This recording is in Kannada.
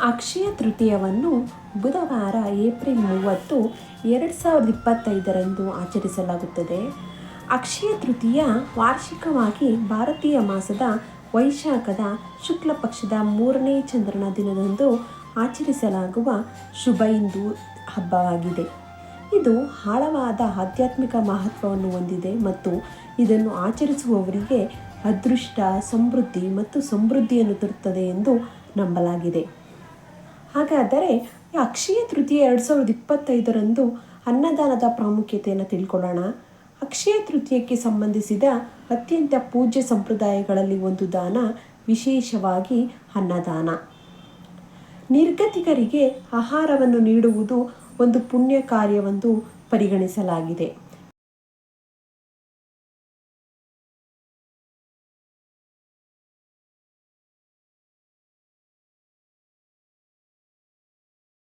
ಅಕ್ಷಯ ತೃತೀಯವನ್ನು ಬುಧವಾರ ಏಪ್ರಿಲ್ 30, 2025ರಂದು ಆಚರಿಸಲಾಗುತ್ತದೆ. ಅಕ್ಷಯ ತೃತೀಯ ವಾರ್ಷಿಕವಾಗಿ ಭಾರತೀಯ ಮಾಸದ ವೈಶಾಖದ ಶುಕ್ಲ ಪಕ್ಷದ 3ನೇ ಚಂದ್ರನ ದಿನದಂದು ಆಚರಿಸಲಾಗುವ ಶುಭ ಹಿಂದೂ ಹಬ್ಬವಾಗಿದೆ. ಇದು ಆಳವಾದ ಆಧ್ಯಾತ್ಮಿಕ ಮಹತ್ವವನ್ನು ಹೊಂದಿದೆ ಮತ್ತು ಇದನ್ನು ಆಚರಿಸುವವರಿಗೆ ಅದೃಷ್ಟ, ಸಮೃದ್ಧಿ ಮತ್ತು ಸಮೃದ್ಧಿಯನ್ನು ತರುತ್ತದೆ ಎಂದು ನಂಬಲಾಗಿದೆ. ಹಾಗಾದರೆ ಅಕ್ಷಯ ತೃತೀಯ 2025ರಂದು ಅನ್ನದಾನದ ಪ್ರಾಮುಖ್ಯತೆಯನ್ನು ತಿಳ್ಕೊಳ್ಳೋಣ. ಅಕ್ಷಯ ತೃತೀಯಕ್ಕೆ ಸಂಬಂಧಿಸಿದ ಅತ್ಯಂತ ಪೂಜ್ಯ ಸಂಪ್ರದಾಯಗಳಲ್ಲಿ ಒಂದು ದಾನ, ವಿಶೇಷವಾಗಿ ಅನ್ನದಾನ. ನಿರ್ಗತಿಕರಿಗೆ ಆಹಾರವನ್ನು ನೀಡುವುದು ಒಂದು ಪುಣ್ಯ ಕಾರ್ಯವೆಂದು ಪರಿಗಣಿಸಲಾಗಿದೆ.